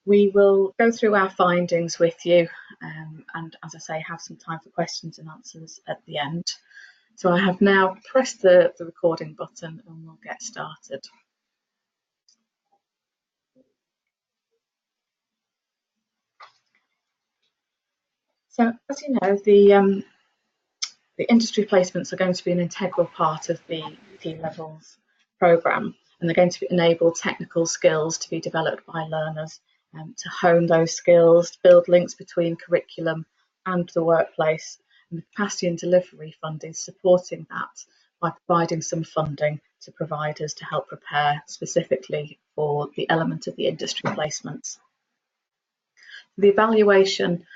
We will go through our findings with you and, as I say, have some time for questions and answers at the end. So I have now pressed the recording button and we'll get started. So, as you know, the industry placements are going to be an integral part of the T-Levels programme, and they're going to enable technical skills to be developed by learners to hone those skills, build links between curriculum and the workplace. And the capacity and delivery fund is supporting that by providing some funding to providers to help prepare specifically for the element of the industry placements. The evaluation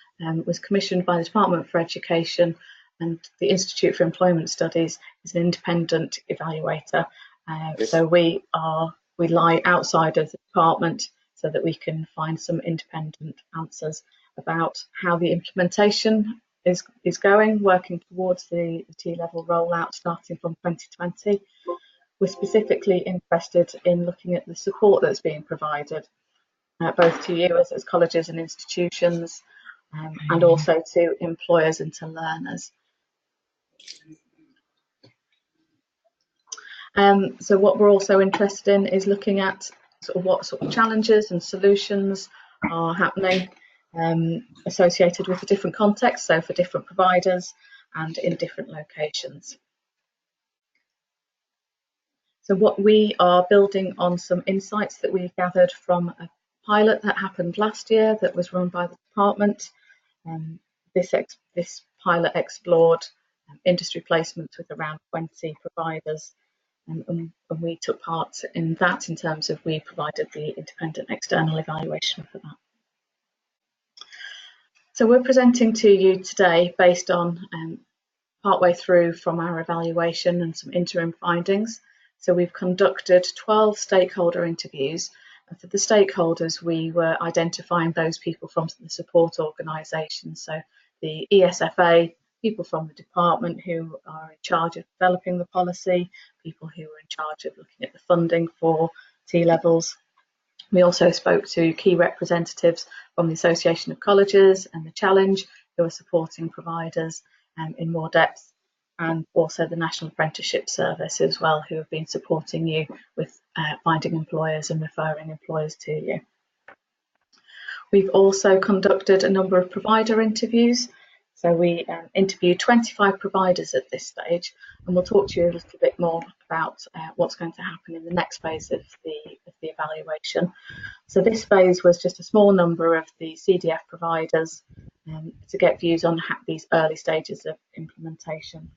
was commissioned by the Department for Education, and the Institute for Employment Studies is an independent evaluator. So we lie outside of the department so that we can find some independent answers about how the implementation is going, working towards the T-level rollout starting from 2020. We're specifically interested in looking at the support that's being provided, both to you as colleges and institutions, and also to employers and to learners. So what we're also interested in is looking at what sort of challenges and solutions are happening associated with the different contexts, so for different providers and in different locations. So what we are building on some insights that we gathered from a pilot that happened last year that was run by the department. This pilot explored industry placements with around 20 providers, and we took part in that in terms of we provided the independent external evaluation for that. So we're presenting to you today based on partway through from our evaluation and some interim findings. So we've conducted 12 stakeholder interviews, and for the stakeholders we were identifying those people from the support organisations, so the ESFA, people from the department who are in charge of developing the policy, people who are in charge of looking at the funding for T-levels. We also spoke to key representatives from the Association of Colleges and the Challenge, who are supporting providers in more depth, and also the National Apprenticeship Service as well, who have been supporting you with finding employers and referring employers to you. We've also conducted a number of provider interviews. So we interviewed 25 providers at this stage, and we'll talk to you a little bit more about what's going to happen in the next phase of the evaluation. So this phase was just a small number of the CDF providers to get views on these early stages of implementation.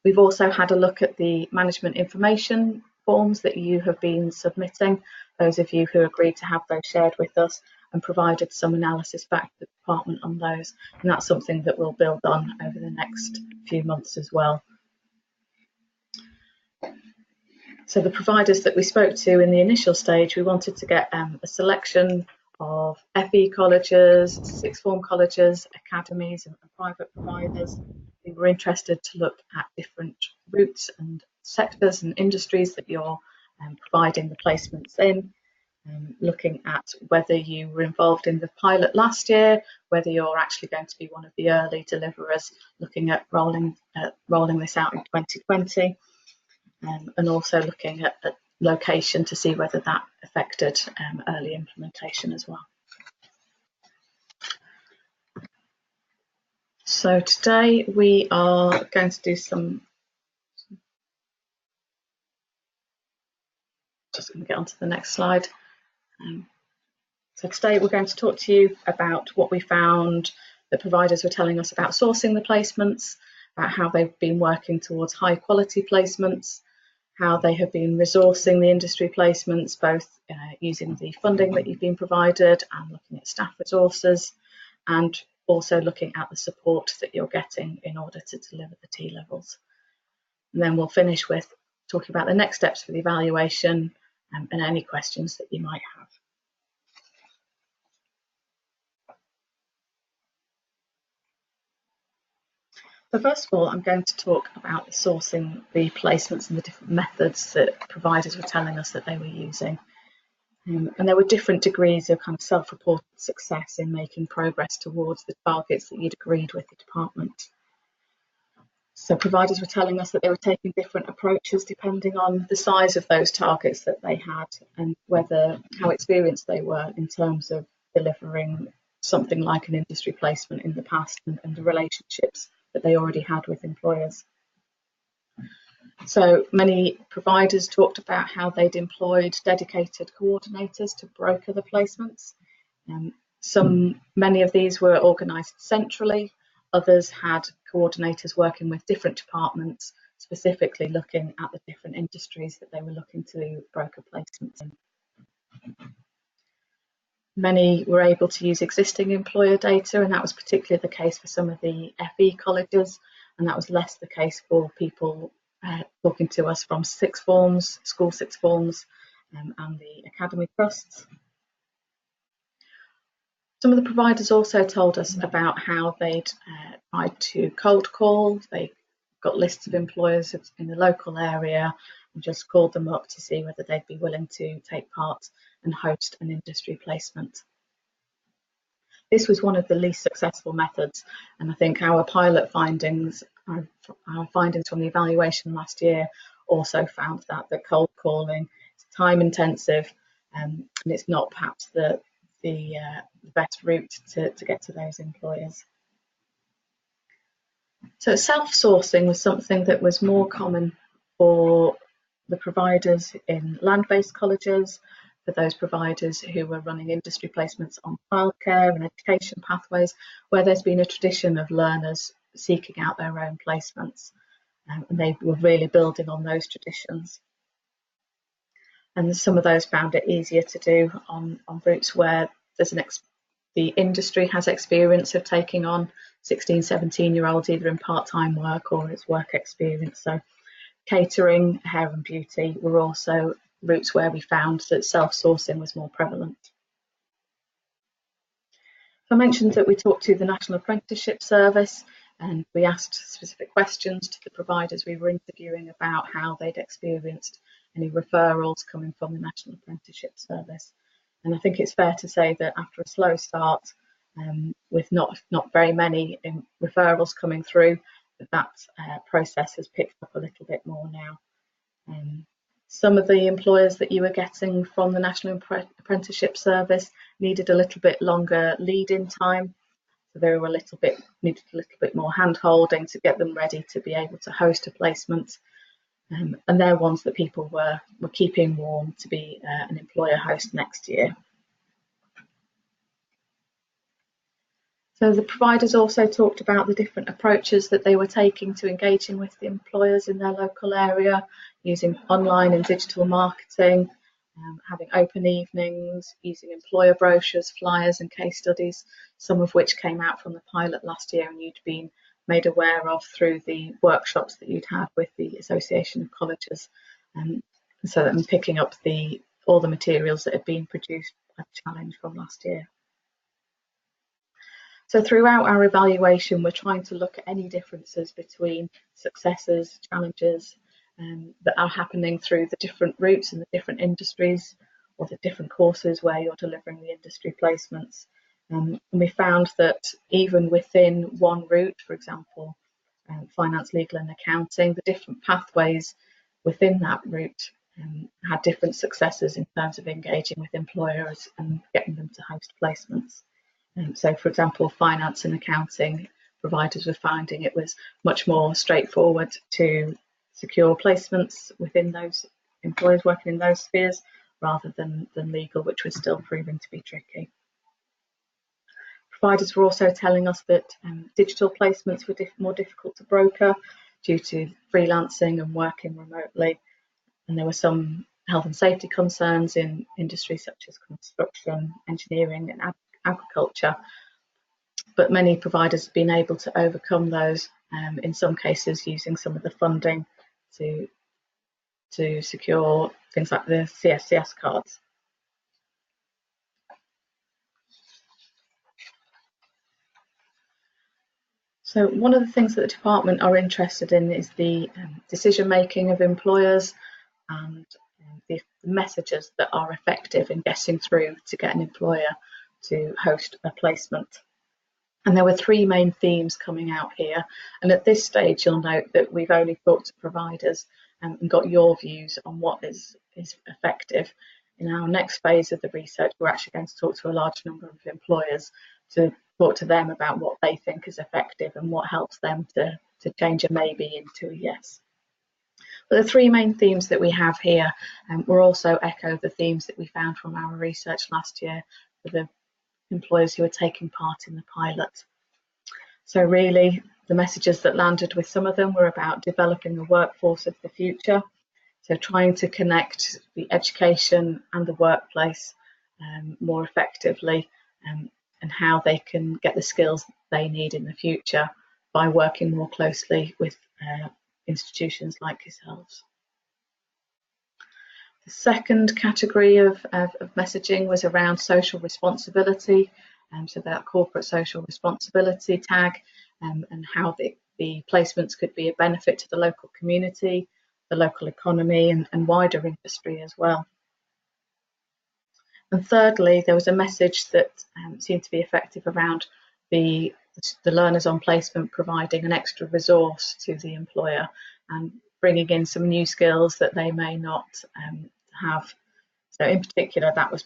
We've also had a look at the management information forms that you have been submitting, those of you who agreed to have those shared with us, and provided some analysis back to the department on those, and that's something that we'll build on over the next few months as well. So the providers that we spoke to in the initial stage, we wanted to get a selection of FE colleges, sixth form colleges, academies and private providers. We were interested to look at different routes and sectors and industries that you're providing the placements in, looking at whether you were involved in the pilot last year, whether you're actually going to be one of the early deliverers, looking at rolling this out in 2020, and also looking at location to see whether that affected early implementation as well. So today we are going to do some, just going to get onto the next slide. So today we're going to talk to you about what we found that providers were telling us about sourcing the placements, about how they've been working towards high quality placements, how they have been resourcing the industry placements, both using the funding that you've been provided and looking at staff resources, and also looking at the support that you're getting in order to deliver the T-levels. And then we'll finish with talking about the next steps for the evaluation and any questions that you might have. So first of all, I'm going to talk about sourcing the placements and the different methods that providers were telling us that they were using. And there were different degrees of kind of self-reported success in making progress towards the targets that you'd agreed with the department. So providers were telling us that they were taking different approaches depending on the size of those targets that they had and how experienced they were in terms of delivering something like an industry placement in the past and the relationships that they already had with employers. So many providers talked about how they'd employed dedicated coordinators to broker the placements. Many of these were organised centrally. Others had coordinators working with different departments, specifically looking at the different industries that they were looking to broker placements in. Many were able to use existing employer data, and that was particularly the case for some of the FE colleges, and that was less the case for people talking to us from sixth forms, school sixth forms, and the academy trusts. Some of the providers also told us about how they'd tried to cold call. They got lists of employers in the local area and just called them up to see whether they'd be willing to take part and host an industry placement. This was one of the least successful methods, and I think our pilot findings, our findings from the evaluation last year also found that cold calling is time intensive and it's not perhaps the best route to get to those employers. So self-sourcing was something that was more common for the providers in land-based colleges, for those providers who were running industry placements on childcare and education pathways, where there's been a tradition of learners seeking out their own placements, and they were really building on those traditions. And some of those found it easier to do on routes where the industry has experience of taking on 16, 17-year-olds either in part-time work or as work experience. So catering, hair and beauty were also routes where we found that self-sourcing was more prevalent. I mentioned that we talked to the National Apprenticeship Service and we asked specific questions to the providers we were interviewing about how they'd experienced any referrals coming from the National Apprenticeship Service. And I think it's fair to say that after a slow start, with not very many referrals coming through, that process has picked up a little bit more now. Some of the employers that you were getting from the National Apprenticeship Service needed a little bit longer lead-in time. So they were needed a little bit more hand-holding to get them ready to be able to host a placement. And they're ones that people were keeping warm to be an employer host next year. So the providers also talked about the different approaches that they were taking to engaging with the employers in their local area, using online and digital marketing, having open evenings, using employer brochures, flyers and case studies, some of which came out from the pilot last year and you'd been made aware of through the workshops that you'd had with the Association of Colleges. So that I'm picking up all the materials that had been produced by the challenge from last year. So throughout our evaluation, we're trying to look at any differences between successes, challenges that are happening through the different routes and the different industries or the different courses where you're delivering the industry placements. And we found that even within one route, for example, finance, legal and accounting, the different pathways within that route had different successes in terms of engaging with employers and getting them to host placements. So, for example, finance and accounting providers were finding it was much more straightforward to secure placements within those employers working in those spheres rather than legal, which was still proving to be tricky. Providers were also telling us that digital placements were more difficult to broker due to freelancing and working remotely, and there were some health and safety concerns in industries such as construction, engineering and agriculture, but many providers have been able to overcome those, in some cases using some of the funding to secure things like the CSCS cards. So one of the things that the department are interested in is the decision making of employers and the messages that are effective in getting through to get an employer to host a placement. And there were three main themes coming out here. And at this stage, you'll note that we've only talked to providers and got your views on what is effective. In our next phase of the research, we're actually going to talk to a large number of employers to talk to them about what they think is effective and what helps them to change a maybe into a yes. But the three main themes that we have here will also echo the themes that we found from our research last year for the employers who are taking part in the pilot. So really, the messages that landed with some of them were about developing the workforce of the future, so trying to connect the education and the workplace more effectively, and how they can get the skills they need in the future by working more closely with institutions like yourselves. The second category of messaging was around social responsibility, so that corporate social responsibility tag, and how the placements could be a benefit to the local community, the local economy, and wider industry as well. And thirdly, there was a message that seemed to be effective around the learners on placement providing an extra resource to the employer and bringing in some new skills that they may not have. So in particular, that was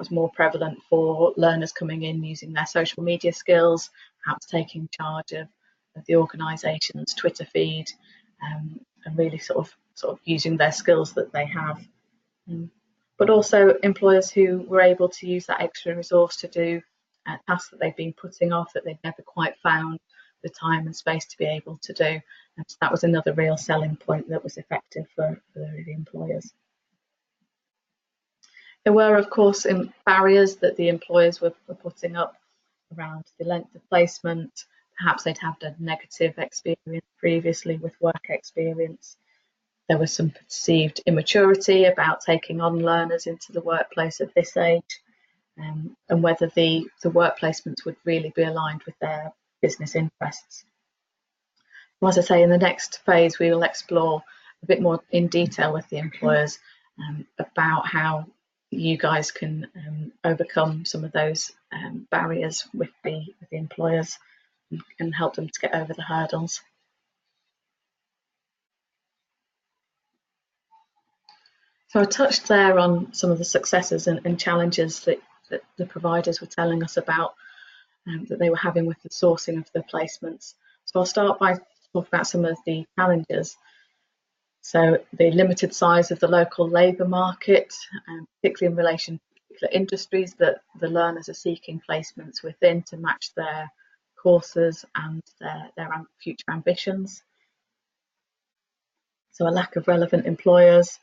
more prevalent for learners coming in using their social media skills, perhaps taking charge of the organisation's Twitter feed, and really sort of using their skills that they have. But also employers who were able to use that extra resource to do tasks that they've been putting off, that they've never quite found the time and space to be able to do. And so that was another real selling point that was effective for the employers. There were, of course, barriers that the employers were putting up around the length of placement. Perhaps they'd had a negative experience previously with work experience. There was some perceived immaturity about taking on learners into the workplace at this age, and whether the work placements would really be aligned with their business interests. As I say, in the next phase, we will explore a bit more in detail with the employers about how you guys can overcome some of those barriers with the employers and help them to get over the hurdles. So I touched there on some of the successes and challenges that the providers were telling us about that they were having with the sourcing of the placements. So I'll start by talking about some of the challenges. So the limited size of the local labour market, particularly in relation to particular industries that the learners are seeking placements within to match their courses and their future ambitions. So a lack of relevant employers,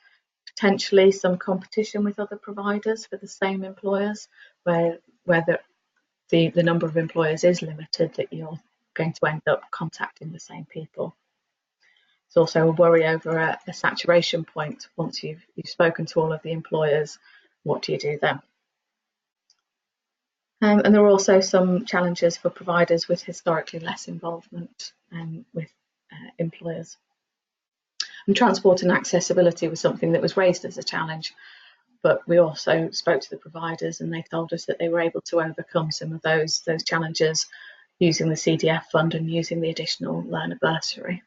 potentially some competition with other providers for the same employers, where the number of employers is limited, that you're going to end up contacting the same people. There's also a worry over a saturation point. Once you've spoken to all of the employers, what do you do then? And there are also some challenges for providers with historically less involvement with employers. And transport and accessibility was something that was raised as a challenge, but we also spoke to the providers and they told us that they were able to overcome some of those challenges using the CDF fund and using the additional learner bursary.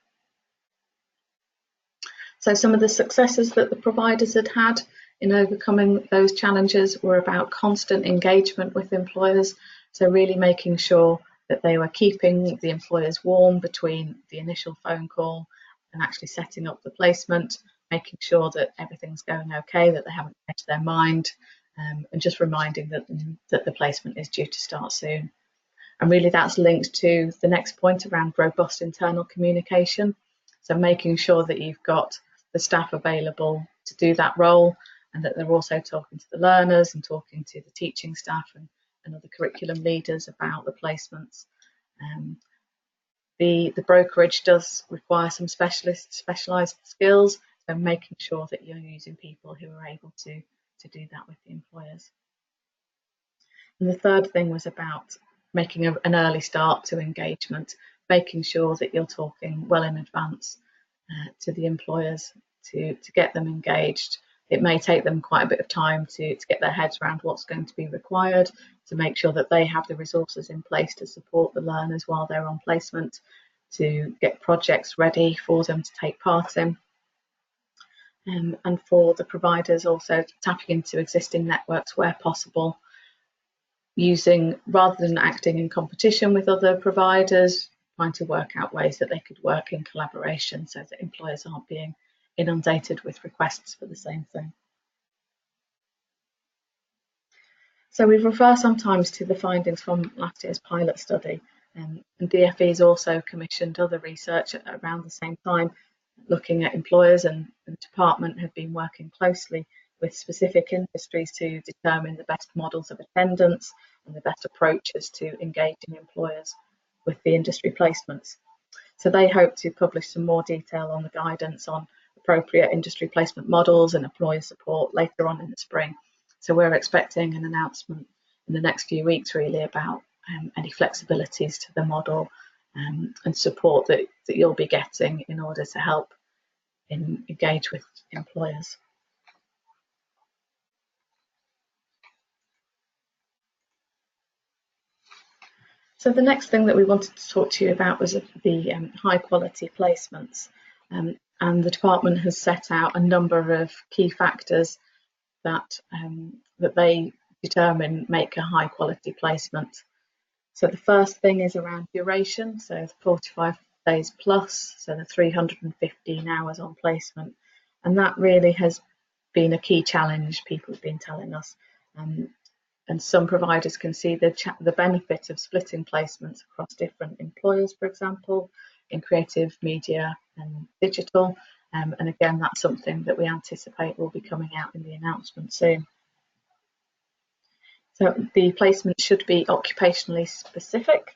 So some of the successes that the providers had in overcoming those challenges were about constant engagement with employers, so really making sure that they were keeping the employers warm between the initial phone call and actually setting up the placement, making sure that everything's going okay, that they haven't changed their mind, and just reminding them that the placement is due to start soon. And really that's linked to the next point around robust internal communication. So making sure that you've got the staff available to do that role, and that they're also talking to the learners and talking to the teaching staff and other curriculum leaders about the placements. The brokerage does require some specialised skills, so making sure that you're using people who are able to do that with the employers. And the third thing was about making an early start to engagement, making sure that you're talking well in advance to the employers to get them engaged, it may take them quite a bit of time to get their heads around what's going to be required, to make sure that they have the resources in place to support the learners while they're on placement, to get projects ready for them to take part in. And for the providers also tapping into existing networks where possible, using, rather than acting in competition with other providers, trying to work out ways that they could work in collaboration so that employers aren't being inundated with requests for the same thing. So we refer sometimes to the findings from last year's pilot study, and DfE has also commissioned other research around the same time, looking at employers, and the department have been working closely with specific industries to determine the best models of attendance and the best approaches to engaging employers with the industry placements. So they hope to publish some more detail on the guidance on appropriate industry placement models and employer support later on in the spring. So we're expecting an announcement in the next few weeks really about any flexibilities to the model and support that you'll be getting in order to help engage with employers. So the next thing that we wanted to talk to you about was the high quality placements, and the department has set out a number of key factors that they determine make a high quality placement. So the first thing is around duration, so 45 days plus, so the 315 hours on placement, and that really has been a key challenge people have been telling us. And some providers can see the benefit of splitting placements across different employers, for example, in creative media and digital. And again, that's something that we anticipate will be coming out in the announcement soon. So the placement should be occupationally specific.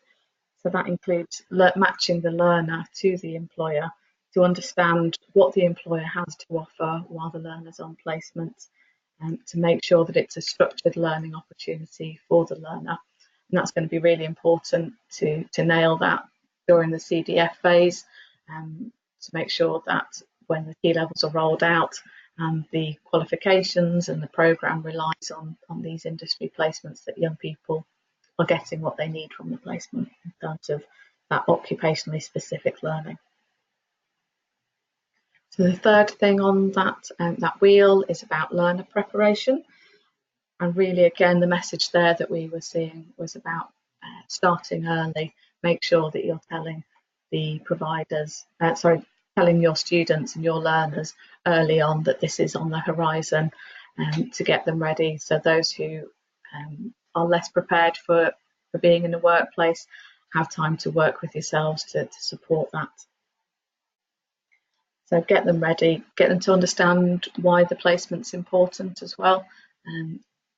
So that includes matching the learner to the employer to understand what the employer has to offer while the learner's on placement, and to make sure that it's a structured learning opportunity for the learner. And that's going to be really important to nail that during the CDF phase, to make sure that when the key levels are rolled out and the qualifications and the programme relies on these industry placements, that young people are getting what they need from the placement in terms of that occupationally specific learning. So the third thing on that wheel is about learner preparation. And really, again, the message there that we were seeing was about starting early. Make sure that you're telling the providers, telling your students and your learners early on that this is on the horizon, to get them ready. So those who are less prepared for being in the workplace have time to work with yourselves to support that. So get them ready, get them to understand why the placement's important as well.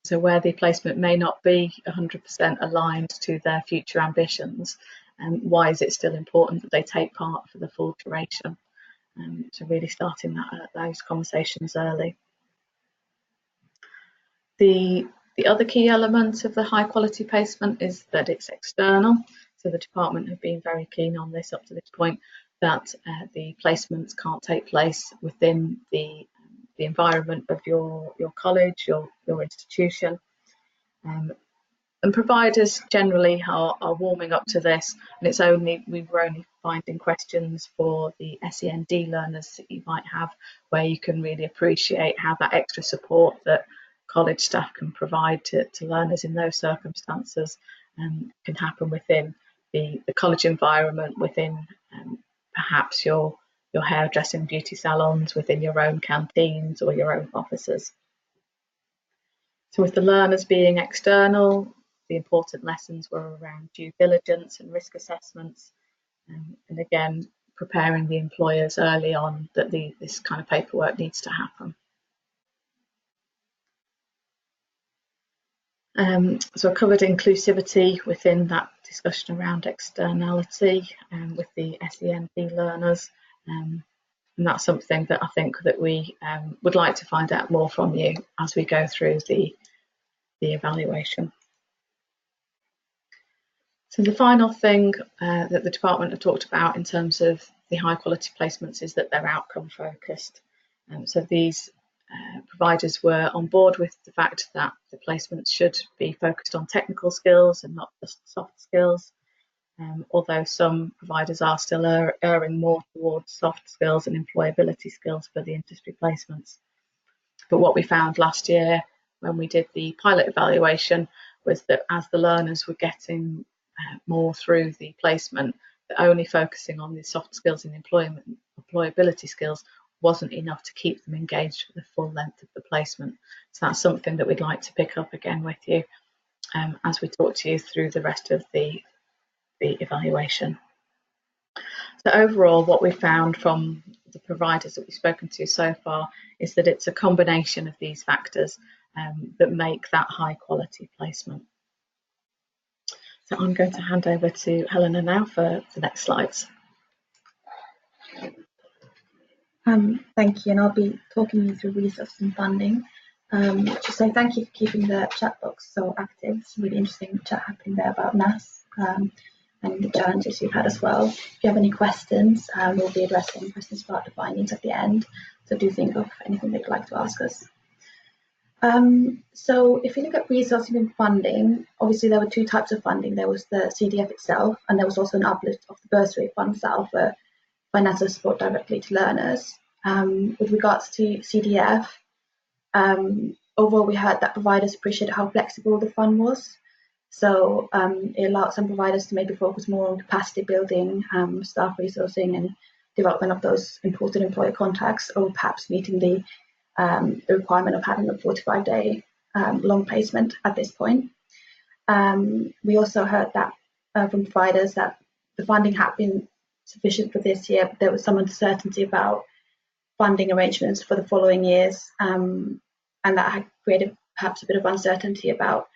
So where the placement may not be 100% aligned to their future ambitions, why is it still important that they take part for the full duration? So really starting those conversations early. The other key element of the high quality placement is that it's external. So the department have been very keen on this up to this point, that the placements can't take place within the environment of your college, your institution. And providers generally are warming up to this, and we were only finding questions for the SEND learners that you might have, where you can really appreciate how that extra support that college staff can provide to learners in those circumstances can happen within the college environment, within perhaps your hairdressing beauty salons, within your own canteens or your own offices. So with the learners being external, the important lessons were around due diligence and risk assessments, and again, preparing the employers early on that this kind of paperwork needs to happen. So I covered inclusivity within that discussion around externality with the SEND learners, and that's something that I think that we would like to find out more from you as we go through the evaluation. So the final thing that the department have talked about in terms of the high quality placements is that they're outcome focused. So these providers were on board with the fact that the placements should be focused on technical skills and not just soft skills, although some providers are still erring more towards soft skills and employability skills for the industry placements. But what we found last year when we did the pilot evaluation was that as the learners were getting more through the placement, that only focusing on the soft skills and employability skills wasn't enough to keep them engaged for the full length of the placement. So that's something that we'd like to pick up again with you as we talk to you through the rest of the evaluation. So overall, what we found from the providers that we've spoken to so far is that it's a combination of these factors that make that high quality placement. So I'm going to hand over to Helena now for the next slides. Thank you, and I'll be talking you through resources and funding. Just say thank you for keeping the chat box so active. It's a really interesting chat happening there about NAS and the challenges you've had as well. If you have any questions, we'll be addressing questions about the findings at the end. So do think of anything that you'd like to ask us. So if you look at resourcing and funding, obviously there were two types of funding. There was the CDF itself, and there was also an uplift of the bursary funds that offer financial support directly to learners. With regards to CDF, overall we heard that providers appreciated how flexible the fund was. So it allowed some providers to maybe focus more on capacity building, staff resourcing and development of those important employer contacts, or perhaps meeting the requirement of having a 45-day long placement at this point. We also heard that from providers that the funding had been sufficient for this year, but there was some uncertainty about funding arrangements for the following years, and that had created perhaps a bit of uncertainty about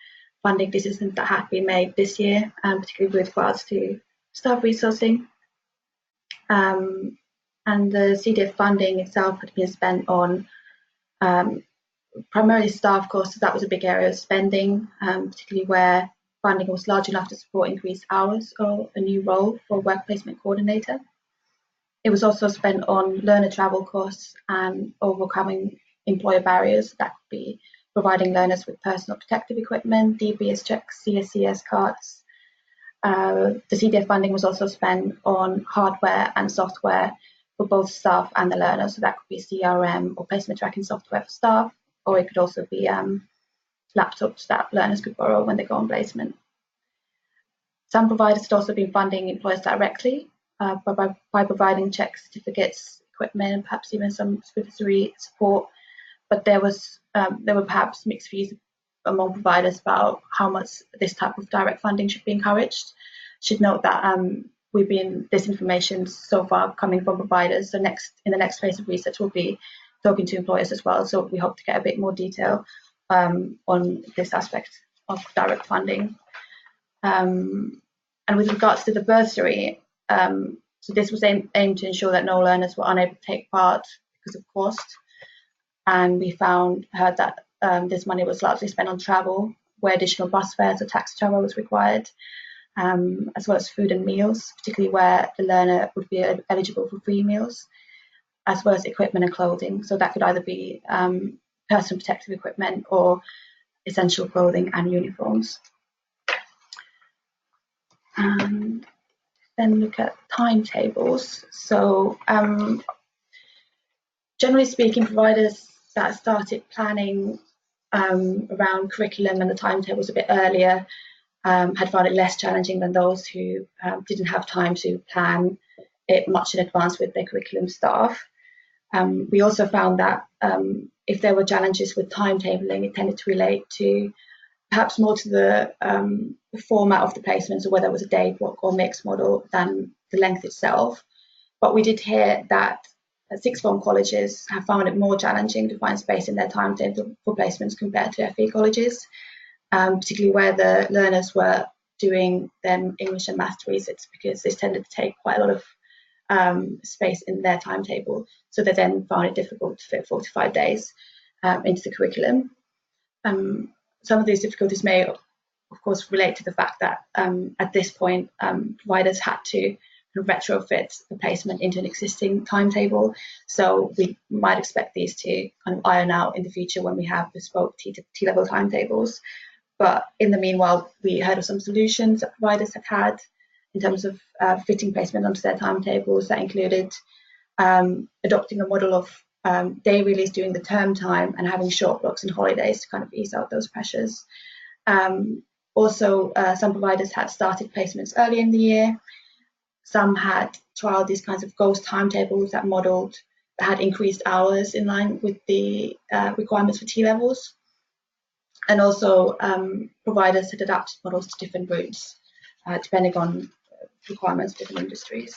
funding decisions that had been made this year, particularly with regards to staff resourcing. And the CDF funding itself had been spent on primarily staff costs. So that was a big area of spending, particularly where funding was large enough to support increased hours or a new role for work placement coordinator. It was also spent on learner travel costs and overcoming employer barriers. That could be providing learners with personal protective equipment, DBS checks, CSCS cards. The CDF funding was also spent on hardware and software for both staff and the learners. So that could be CRM or placement tracking software for staff, or it could also be laptops that learners could borrow when they go on placement. Some providers had also been funding employers directly by providing checks, certificates, equipment, and perhaps even some supervisory support. But there were perhaps mixed views among providers about how much this type of direct funding should be encouraged. Should note that this information so far coming from providers. So in the next phase of research, we'll be talking to employers as well. So we hope to get a bit more detail on this aspect of direct funding. And with regards to the bursary, so this was aimed to ensure that no learners were unable to take part because of cost. And we heard that this money was largely spent on travel, where additional bus fares or taxi travel was required, as well as food and meals, particularly where the learner would be eligible for free meals, as well as equipment and clothing. So that could either be personal protective equipment or essential clothing and uniforms. And then look at timetables. So generally speaking, providers that started planning around curriculum and the timetables a bit earlier had found it less challenging than those who didn't have time to plan it much in advance with their curriculum staff. We also found that if there were challenges with timetabling, it tended to relate to perhaps more to the format of the placements, or whether it was a day block or mixed model, than the length itself. But we did hear that sixth form colleges have found it more challenging to find space in their timetable for placements compared to FE colleges, particularly where the learners were doing them English and maths resits, because this tended to take quite a lot of space in their timetable. So they then found it difficult to fit 45 days into the curriculum. Some of these difficulties may, of course, relate to the fact that at this point, providers had to retrofit the placement into an existing timetable. So we might expect these to kind of iron out in the future when we have bespoke T-level timetables. But in the meanwhile, we heard of some solutions that providers have had in terms of fitting placement onto their timetables. That included adopting a model of day release during the term time and having short blocks and holidays to kind of ease out those pressures. Also, some providers had started placements early in the year. Some had trialed these kinds of ghost timetables that had increased hours in line with the requirements for T-levels. And also, providers had adapted models to different routes, depending on requirements of different industries.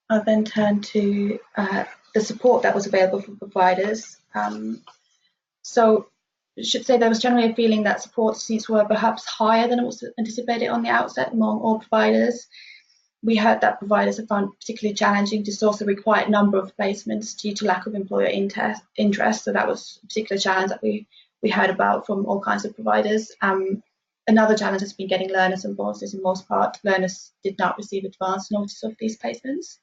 I'll then turn to the support that was available for providers. So I should say there was generally a feeling that support seats were perhaps higher than it was anticipated on the outset among all providers. We heard that providers have found it particularly challenging to source the required number of placements due to lack of employer interest. So that was a particular challenge that we heard about from all kinds of providers. Another challenge has been getting learners and bonuses. In most part, learners did not receive advance notice of these placements.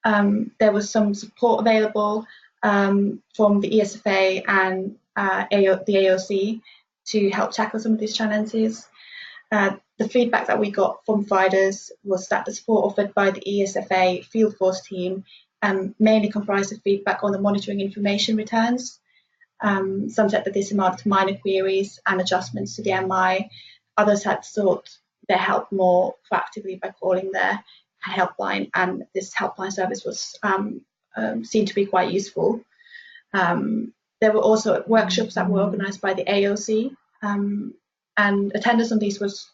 There was some support available from the ESFA and the AOC to help tackle some of these challenges. The feedback that we got from providers was that the support offered by the ESFA field force team mainly comprised of feedback on the monitoring information returns. Some said that this amounted to minor queries and adjustments to the MI. Others had sought their help more proactively by calling their helpline, and this helpline service was seen to be quite useful. There were also workshops that were organised by the AOC, and attendance on these was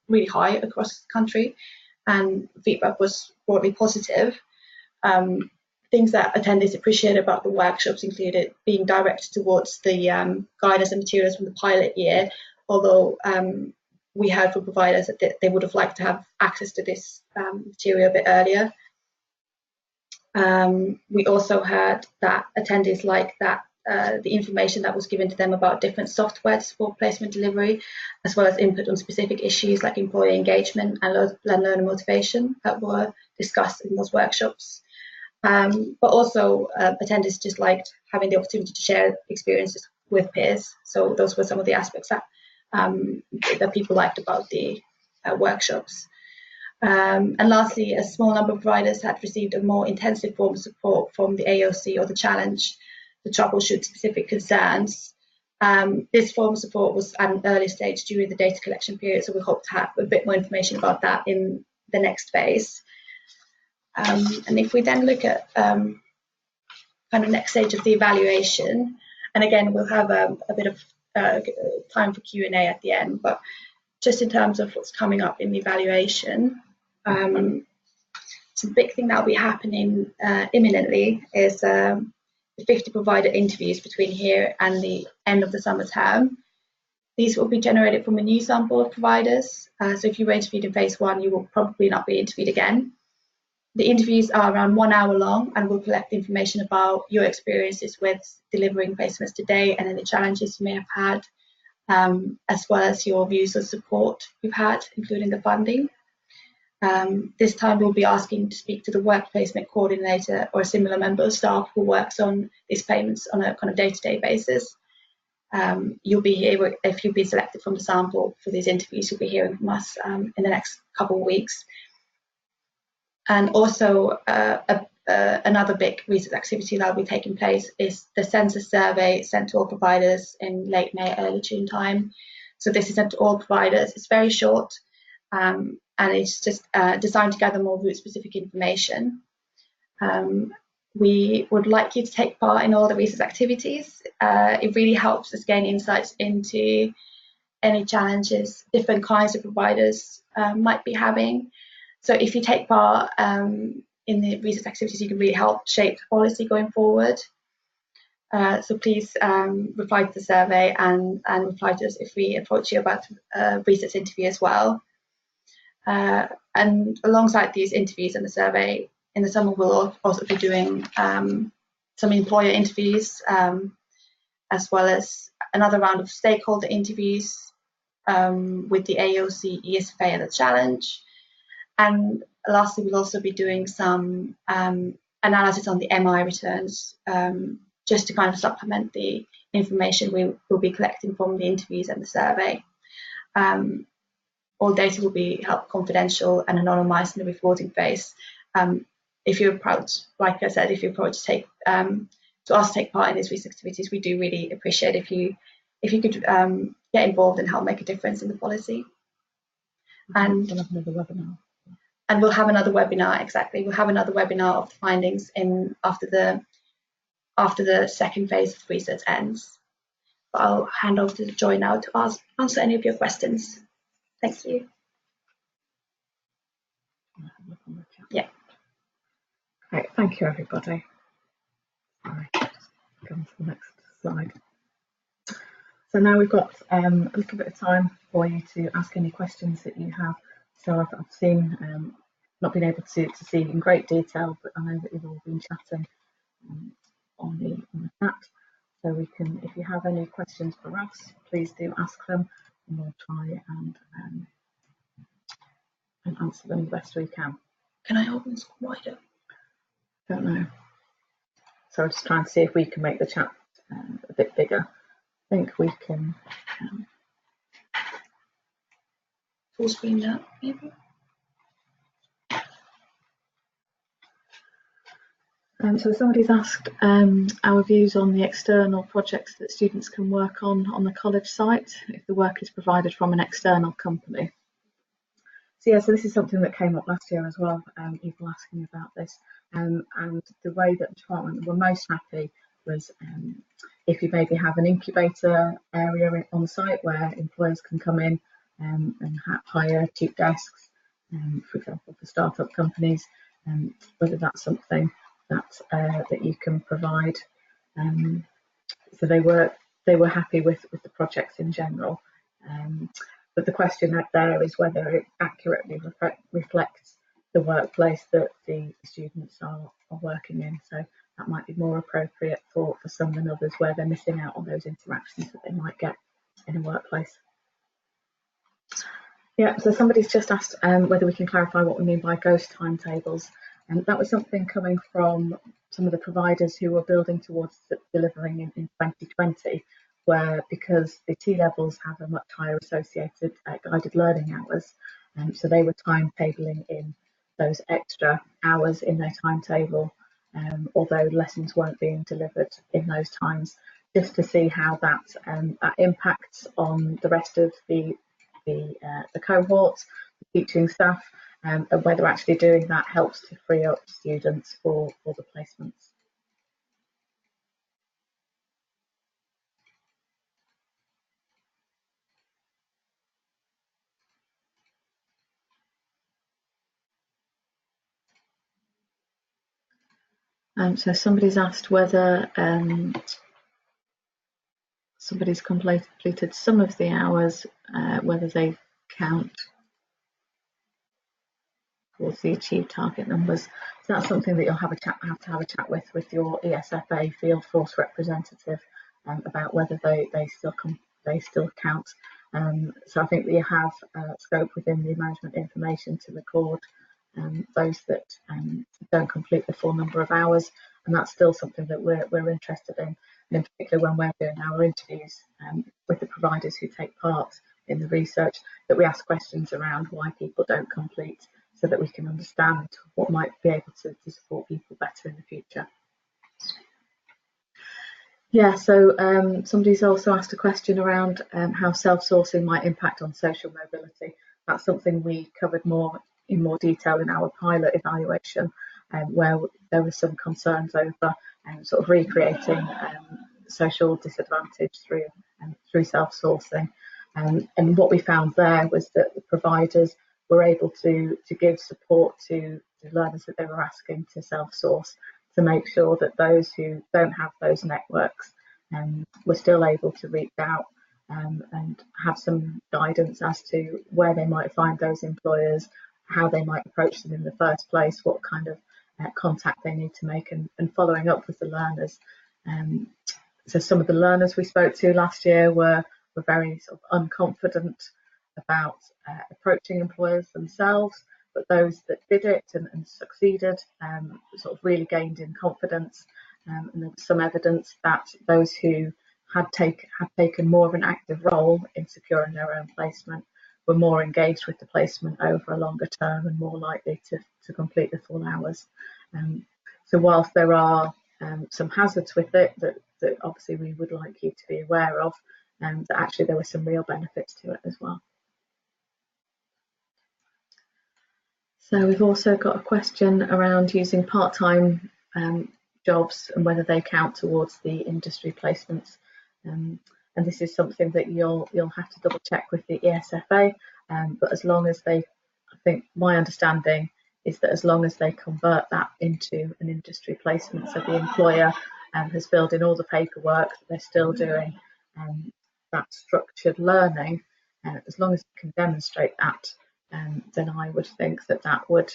really high across the country, and feedback was broadly positive. Things that attendees appreciated about the workshops included being directed towards the guidance and materials from the pilot year, although we heard from providers that they would have liked to have access to this material a bit earlier. We also heard that attendees liked that the information that was given to them about different software to support placement delivery, as well as input on specific issues like employee engagement and learner motivation that were discussed in those workshops. But also attendees just liked having the opportunity to share experiences with peers. So those were some of the aspects that people liked about the workshops. And lastly, a small number of providers had received a more intensive form of support from the AOC or the challenge to troubleshoot specific concerns. This form of support was at an early stage during the data collection period, so we hope to have a bit more information about that in the next phase. And if we then look at kind of next stage of the evaluation, and again, we'll have a bit of time for Q&A at the end, but just in terms of what's coming up in the evaluation, so the big thing that will be happening imminently is 50 provider interviews between here and the end of the summer term. These will be generated from a new sample of providers. So if you were interviewed in phase 1, you will probably not be interviewed again. The interviews are around 1 hour long and will collect information about your experiences with delivering placements today and any challenges you may have had, as well as your views of support you've had, including the funding. This time we'll be asking to speak to the work placement coordinator or a similar member of staff who works on these payments on a kind of day-to-day basis. You'll be here, if you've been selected from the sample for these interviews, you'll be hearing from us in the next couple of weeks. And also another big research activity that will be taking place is the census survey sent to all providers in late May, early June time. So this is sent to all providers. It's very short and it's just designed to gather more route-specific information. We would like you to take part in all the research activities. It really helps us gain insights into any challenges different kinds of providers might be having. So if you take part in the research activities, you can really help shape policy going forward. So please reply to the survey and reply to us if we approach you about a research interview as well. And alongside these interviews and the survey, in the summer we'll also be doing some employer interviews, as well as another round of stakeholder interviews, with the AOC ESFA and the challenge. And lastly, we'll also be doing some analysis on the MI returns, just to kind of supplement the information we will be collecting from the interviews and the survey. All data will be held confidential and anonymised in the reporting phase. If you approach, like I said, if you approach to take part in these research activities, we do really appreciate if you could get involved and help make a difference in the policy. And we'll have another webinar. And we'll have another webinar, exactly. We'll have another webinar of the findings after the second phase of research ends. But I'll hand over to Joy now to answer any of your questions. Thank you. Yeah. Great, thank you everybody. Sorry, just go on to the next slide. So now we've got a little bit of time for you to ask any questions that you have. So I've seen, not been able to see in great detail, but I know that you've all been chatting on the chat. So we can, if you have any questions for us, please do ask them, and we'll try and answer them the best we can. Can I open this wider? Don't know. So I'm just trying to see if we can make the chat a bit bigger. I think we can. Full screen now, maybe. So somebody's asked our views on the external projects that students can work on the college site if the work is provided from an external company. So yeah, so this is something that came up last year as well, people asking about this, and the way that the department were most happy was if you maybe have an incubator area on the site where employers can come in and hire cheap desks, for example, for startup companies, whether that's something that you can provide. So they were happy with the projects in general. But the question out there is whether it accurately reflects the workplace that the students are working in. So that might be more appropriate for some than others, where they're missing out on those interactions that they might get in a workplace. Yeah, so somebody's just asked whether we can clarify what we mean by ghost timetables. And that was something coming from some of the providers who were building towards delivering in 2020, where because the T-levels have a much higher associated guided learning hours, so they were timetabling in those extra hours in their timetable, although lessons weren't being delivered in those times, just to see how that impacts on the rest of the cohorts, the teaching staff, and whether actually doing that helps to free up students for the placements. So somebody's asked whether somebody's completed some of the hours, whether they count towards the achieved target numbers. So that's something that you'll have to have a chat with your ESFA field force representative about whether they still count. So I think that you have scope within the management information to record those that don't complete the full number of hours, and that's still something that we're interested in, and in particular when we're doing our interviews with the providers who take part in the research, that we ask questions around why people don't complete, so that we can understand what might be able to support people better in the future. Yeah, so somebody's also asked a question around how self-sourcing might impact on social mobility. That's something we covered in more detail in our pilot evaluation, where there were some concerns over sort of recreating social disadvantage through self-sourcing. And what we found there was that the providers were able to give support to the learners that they were asking to self-source, to make sure that those who don't have those networks were still able to reach out and have some guidance as to where they might find those employers, how they might approach them in the first place, what kind of contact they need to make, and following up with the learners. So some of the learners we spoke to last year were were very sort of unconfident about approaching employers themselves, but those that did it and succeeded sort of really gained in confidence. And there was some evidence that those who had taken more of an active role in securing their own placement were more engaged with the placement over a longer term and more likely to complete the full hours. So whilst there are some hazards with it that obviously we would like you to be aware of, that actually there were some real benefits to it as well. So we've also got a question around using part-time jobs and whether they count towards the industry placements. And this is something that you'll have to double check with the ESFA, but as long as they, I think my understanding is that as long as they convert that into an industry placement, so the employer has filled in all the paperwork, they're still doing that structured learning, as long as you can demonstrate that, then I would think that would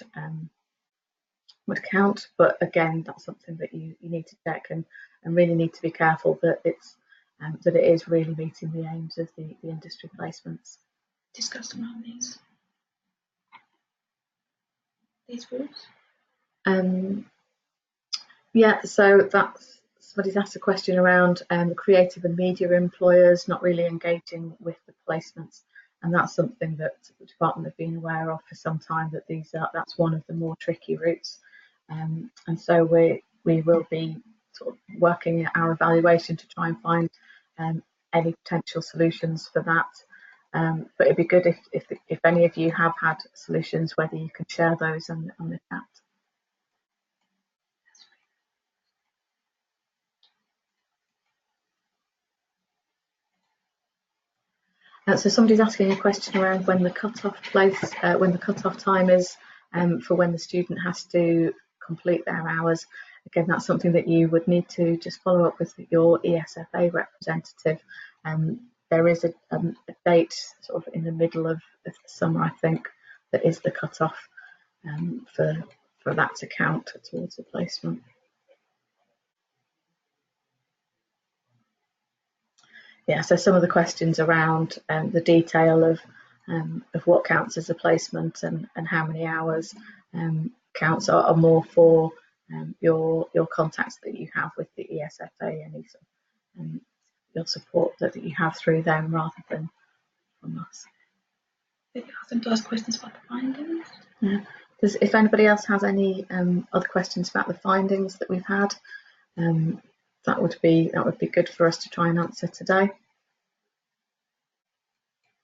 count. But again, that's something that you need to check and really need to be careful that it is really meeting the aims of the industry placements. Discuss around these rules. Yeah, so somebody's asked a question around the creative and media employers not really engaging with the placements, and that's something that the department have been aware of for some time, that that's one of the more tricky routes, and so we will be sort of working at our evaluation to try and find any potential solutions for that. But it'd be good if any of you have had solutions, whether you can share those on the chat. So somebody's asking a question around when the cut-off time is for when the student has to complete their hours. Again, that's something that you would need to just follow up with your ESFA representative. There is a date sort of in the middle of the summer, I think, that is the cut-off for that to count towards the placement. Yeah, so some of the questions around the detail of what counts as a placement and how many hours counts are more for your contacts that you have with the ESFA and your support that you have through them rather than from us. Maybe ask them to ask questions about the findings. Yeah. If anybody else has any other questions about the findings that we've had, that would be good for us to try and answer today.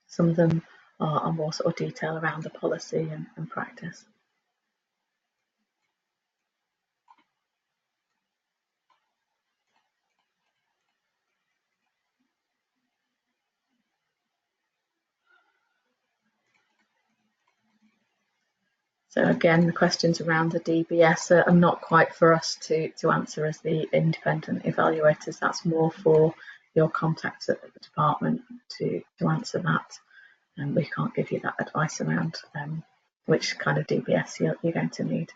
Some of them are more sort of detail around the policy and practice. So again, the questions around the DBS are not quite for us to answer as the independent evaluators. That's more for your contacts at the department to answer that. And we can't give you that advice around which kind of DBS you're going to need.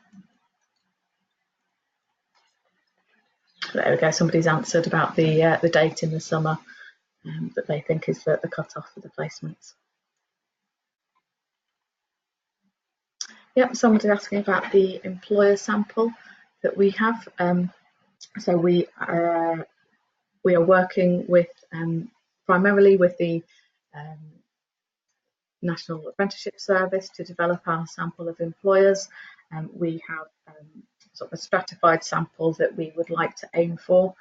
There we go. Somebody's answered about the date in the summer that they think is the cut-off for the placements. Yep, somebody's asking about the employer sample that we have. So we are working with primarily with the National Apprenticeship Service to develop our sample of employers. We have sort of a stratified sample that we would like to aim for,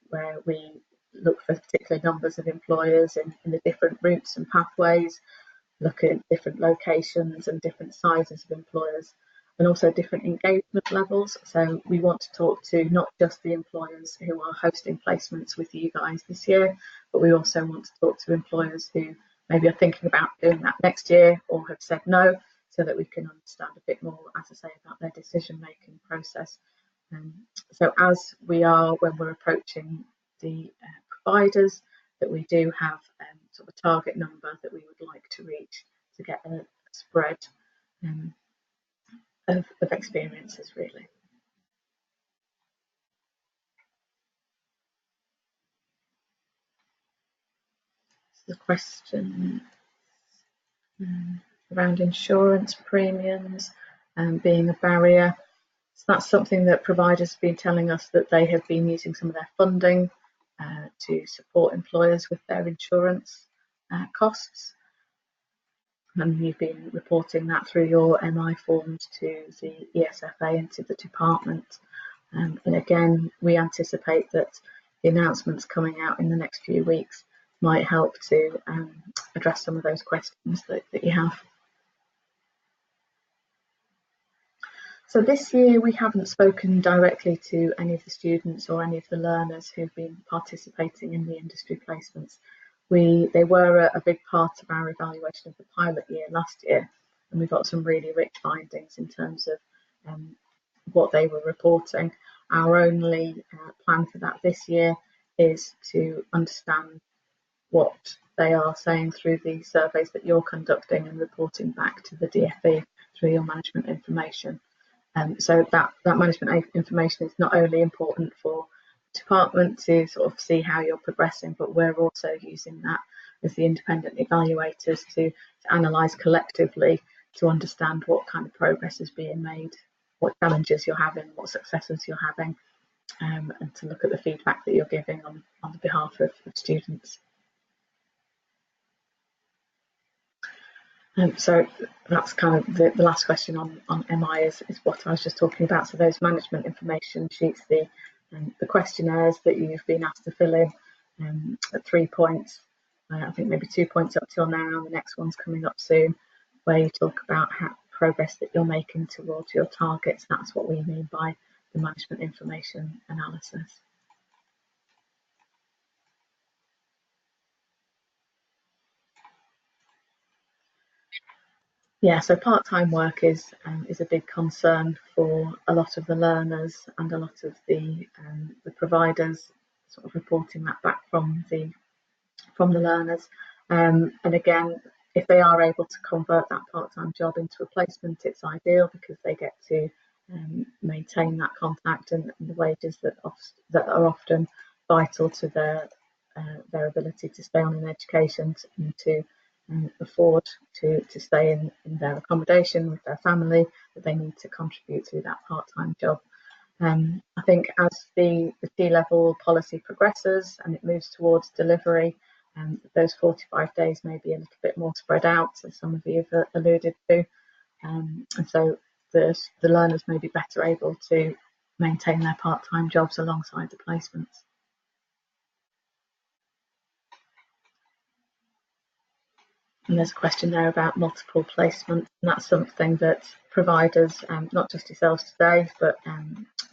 where we look for particular numbers of employers in the different routes and pathways, look at different locations and different sizes of employers, and also different engagement levels. So we want to talk to not just the employers who are hosting placements with you guys this year, but we also want to talk to employers who maybe are thinking about doing that next year or have said no, so that we can understand a bit more, as I say, about their decision-making process. So as we are, when we're approaching the providers, that we do have sort of a target number that we would like to reach to get a spread of experiences, really. the question around insurance premiums being a barrier. So that's something that providers have been telling us, that they have been using some of their funding to support employers with their insurance costs. And you've been reporting that through your MI forms to the ESFA and to the department. And again, we anticipate that the announcements coming out in the next few weeks might help to address some of those questions that you have. So this year we haven't spoken directly to any of the students or any of the learners who've been participating in the industry placements. They were a big part of our evaluation of the pilot year last year, and we got some really rich findings in terms of what they were reporting. Our only plan for that this year is to understand what they are saying through the surveys that you're conducting and reporting back to the DFE through your management information. So that management information is not only important for the department to sort of see how you're progressing, but we're also using that as the independent evaluators to analyse collectively to understand what kind of progress is being made, what challenges you're having, what successes you're having, and to look at the feedback that you're giving on the behalf of students. So that's kind of the last question on MI is what I was just talking about. So those management information sheets, the questionnaires that you've been asked to fill in at 3 points, I think maybe 2 points up till now, and the next one's coming up soon, where you talk about progress that you're making towards your targets. That's what we mean by the management information analysis. Yeah, so part-time work is a big concern for a lot of the learners and a lot of the providers, sort of reporting that back from the learners. And again, if they are able to convert that part-time job into a placement, it's ideal because they get to maintain that contact and the wages that are often vital to their ability to stay on in education and to afford to stay in their accommodation with their family, that they need to contribute through that part-time job. I think as the T-level policy progresses and it moves towards delivery, those 45 days may be a little bit more spread out, as some of you have alluded to, and so the learners may be better able to maintain their part-time jobs alongside the placements. And there's a question there about multiple placements, and that's something that providers, not just yourselves today, but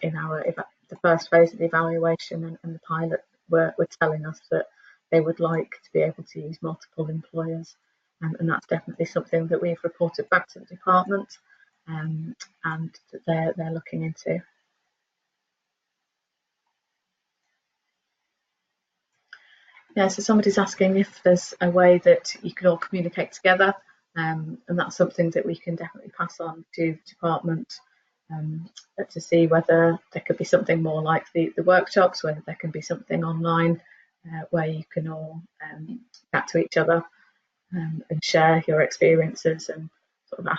in the first phase of the evaluation and the pilot, were telling us that they would like to be able to use multiple employers, and that's definitely something that we've reported back to the department and that they're looking into. Yeah, so somebody's asking if there's a way that you can all communicate together, and that's something that we can definitely pass on to department to see whether there could be something more like the workshops, whether there can be something online where you can all chat to each other and share your experiences and sort of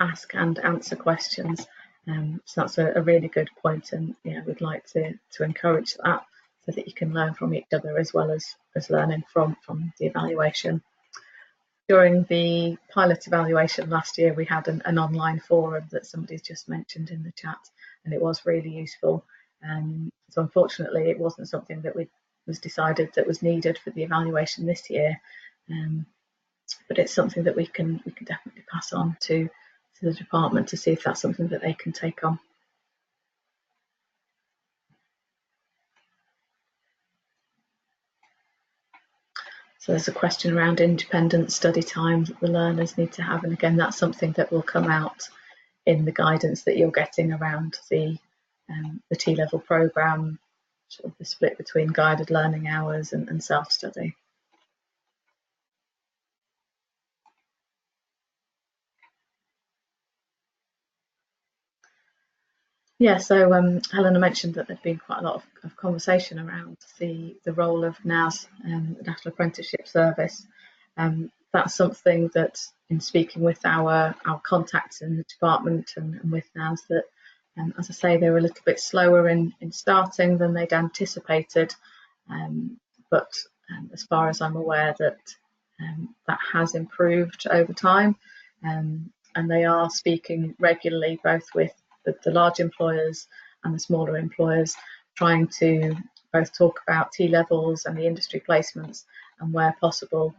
ask and answer questions. So that's a really good point, and yeah, we'd like to encourage that, so that you can learn from each other as well as learning from the evaluation. During the pilot evaluation last year, we had an online forum that somebody's just mentioned in the chat, and it was really useful. So unfortunately, it wasn't something that was decided that was needed for the evaluation this year, but it's something that we can definitely pass on to the department to see if that's something that they can take on. So there's a question around independent study time that the learners need to have, and again, that's something that will come out in the guidance that you're getting around the T-level programme, sort of the split between guided learning hours and self-study. Yeah, so Helena mentioned that there'd been quite a lot of conversation around the role of NAS, the National Apprenticeship Service. That's something that, in speaking with our contacts in the department and with NAS, that as I say, they were a little bit slower in starting than they'd anticipated. But as far as I'm aware, that has improved over time, and they are speaking regularly both with the large employers and the smaller employers, trying to both talk about T-levels and the industry placements, and where possible,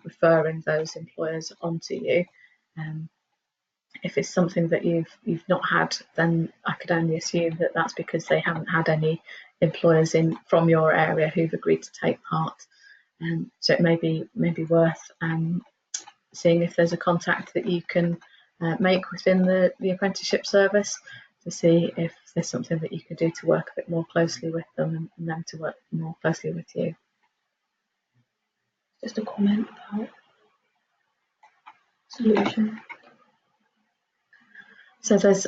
referring those employers onto you. If it's something that you've not had, then I could only assume that that's because they haven't had any employers in from your area who've agreed to take part. So it may be worth seeing if there's a contact that you can make within the apprenticeship service to see if there's something that you can do to work a bit more closely with them and them to work more closely with you. Just a comment about solution. So there's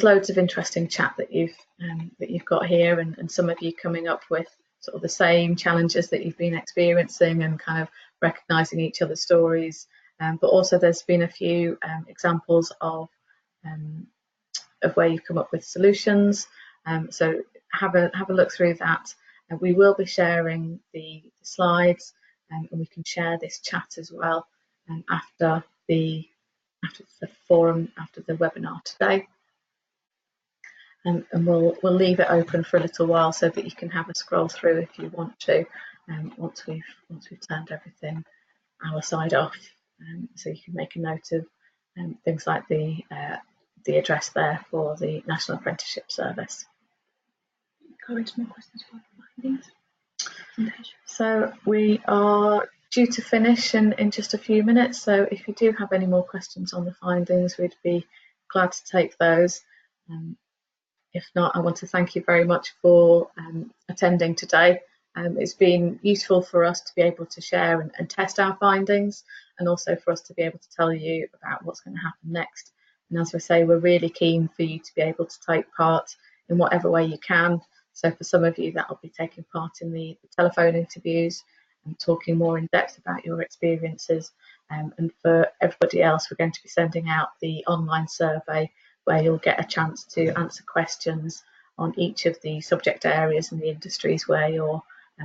loads of interesting chat that you've got here, and some of you coming up with sort of the same challenges that you've been experiencing and kind of recognising each other's stories. But also there's been a few examples of where you've come up with solutions. So have a look through that. We will be sharing the slides, and we can share this chat as well after the forum, after the webinar today. And we'll leave it open for a little while so that you can have a scroll through if you want to, once we've turned everything our side off. So you can make a note of things like the address there for the National Apprenticeship Service. Encourage more questions for findings. So we are due to finish in just a few minutes. So if you do have any more questions on the findings, we'd be glad to take those. If not, I want to thank you very much for attending today. It's been useful for us to be able to share and test our findings, and also for us to be able to tell you about what's going to happen next. And as I say, we're really keen for you to be able to take part in whatever way you can. So for some of you, that will be taking part in the telephone interviews and talking more in depth about your experiences. And for everybody else, we're going to be sending out the online survey where you'll get a chance to answer questions on each of the subject areas and the industries where you're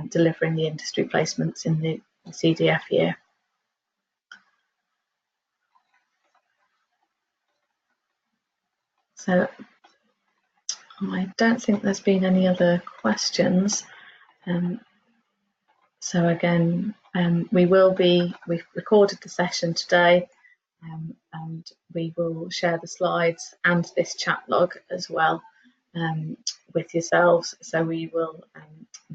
delivering the industry placements in the CDF year. So I don't think there's been any other questions. So again, we've recorded the session today, and we will share the slides and this chat log as well with yourselves. So we will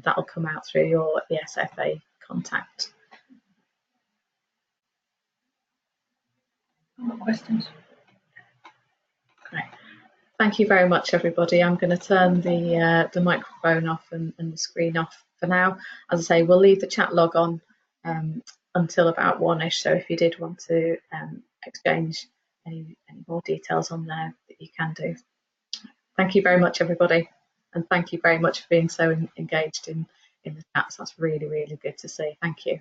that'll come out through your ESFA contact. No more questions. Great. Thank you very much, everybody. I'm going to turn the microphone off and the screen off for now. As I say, we'll leave the chat log on until about 1ish. So if you did want to exchange any more details on there, that you can do. Thank you very much, everybody, and thank you very much for being so engaged in the chats. That's really, really good to see. Thank you.